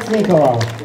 Lesníková.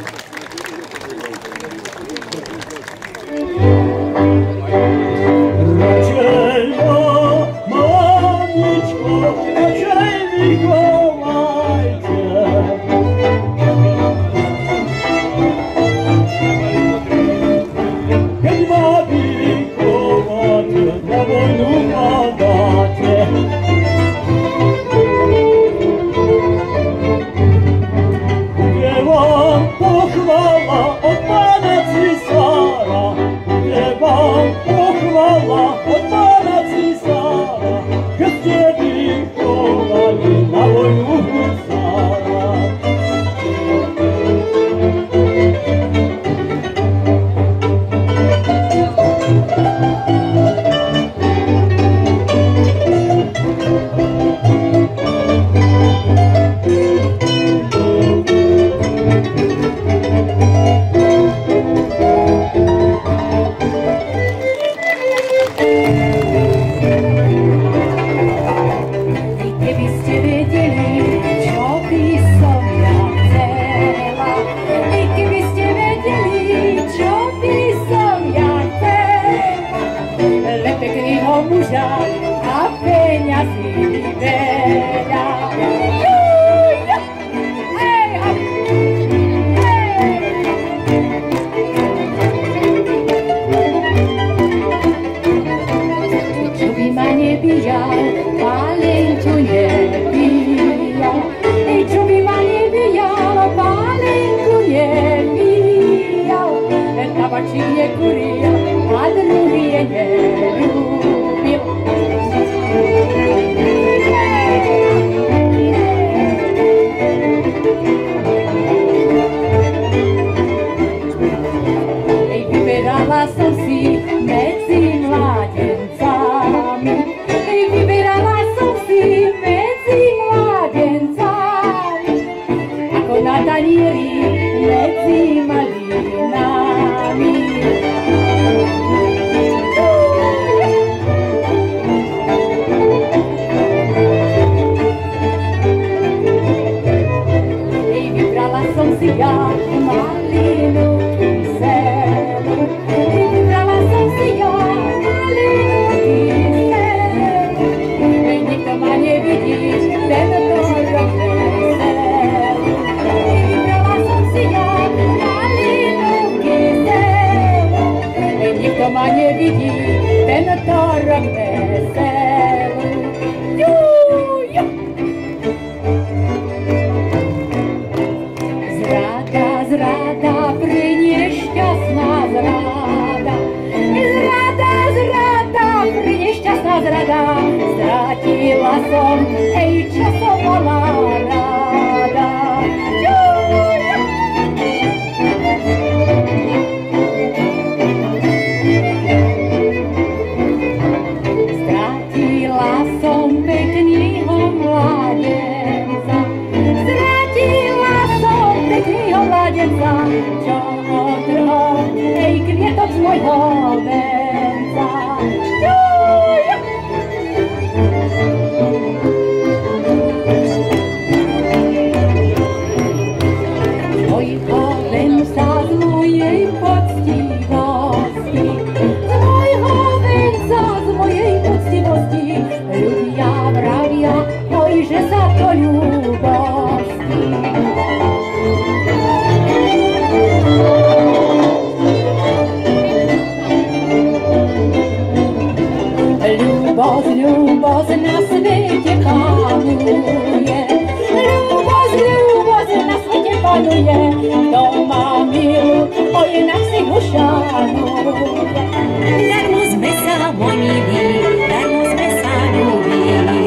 Darmo sme sa ľúbili.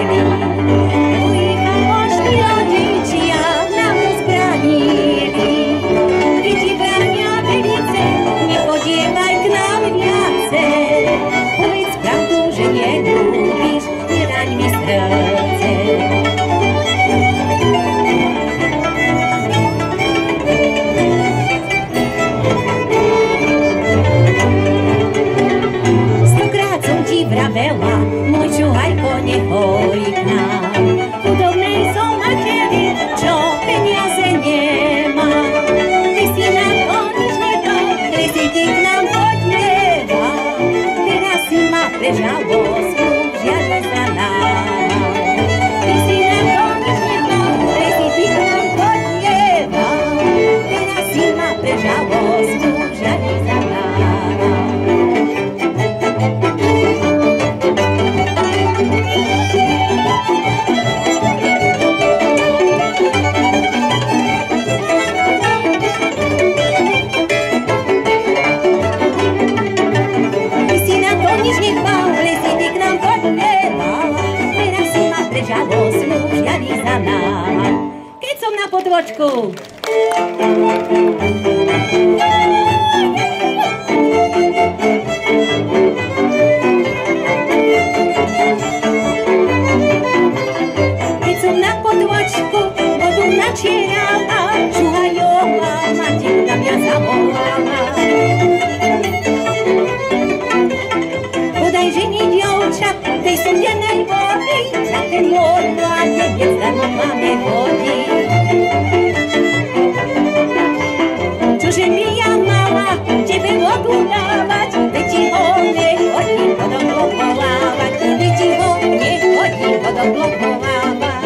Moji kamošky żałosną żali za nami. Cristina to niż nie bał, lesy k nám podneval, teraz si ma pre žalostnú žiali za nami. Keď som na podvočku. Keď som na podvočku vodu načierala, čuhajová matinka mňa zavolala. Podaj ženi dievčat, tej studenej vody, za ten morno a tebe zdarmo máme vody. Čože by ja mala tebe vodu dávať, veď ti ho nechodím vodom blokovávať, veď ti ho nechodím vodom blokovávať.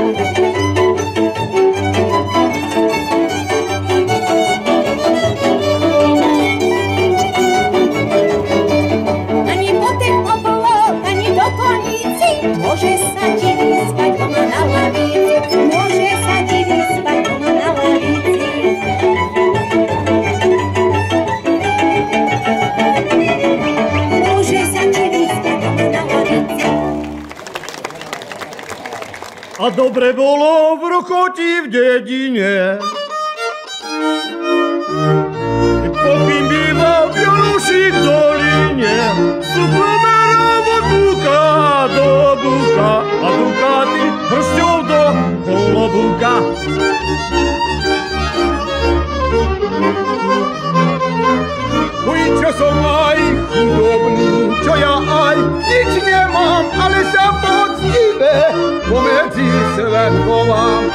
Ani po ten oblok, ani do konici, môže sa ti vyspať doma na lavici, môže sa ti vyspať doma na lavici. Môže sa ti vyspať doma na lavici. A dobre bolo v Rokoti v dedine. Popím býval v Januši v doline, Supromerov od buka do buka a dukáty hršťou do kolobuka. Uj, čo som aj chudobný, čo ja aj nič nemám, ale sa poctivé pomedzi svet chovám.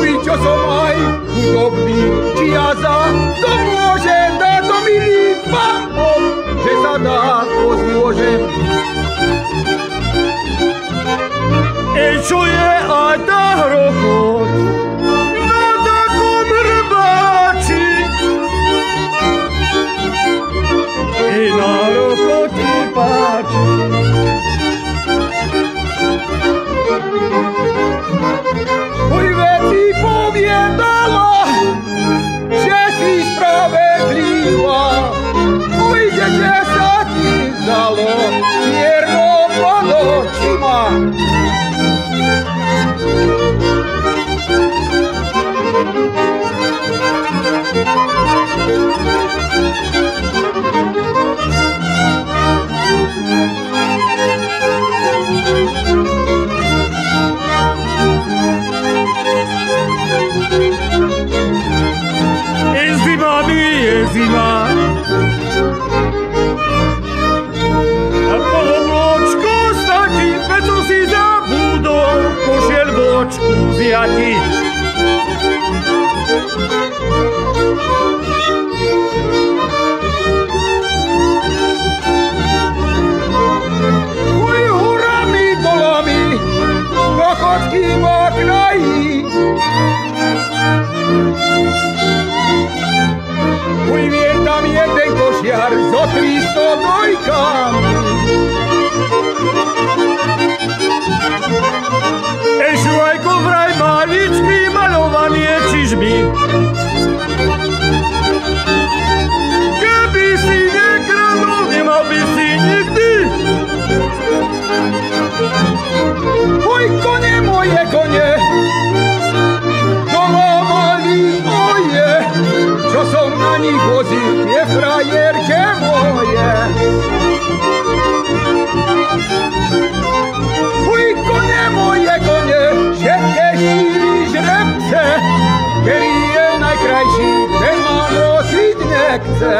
Uj, čo som aj chudobný, či ja za to môžem, dá to milý Pán Boh, že sa dá pozmôžem. Ej, čo je aj tá hrochoť na takom hrbáči? Ej, na hrochoti páči. Uj, veci povedala, že si spravedlivá. Ujde, že sa ti zdalo čierno pod očima. Zima. A polomločko stati, peco si zabudol, pošiel bočku zjati. Uj, hurami, dolami, Rochotky má krají. Uj, vie tam jeden košiar so 300 dojkami. Ej, šuvajko, vraj maličky, malovanie čižmy. Keby si nekradol, nemal by si nikdy. Uj, kone moje, kone, doma mali moje, čo som na nich vozil, je frajerke moje. Uj, kone moje, kone, všetké 4 žrebce, ktorý je najkrajší, ten ma nosiť nechce.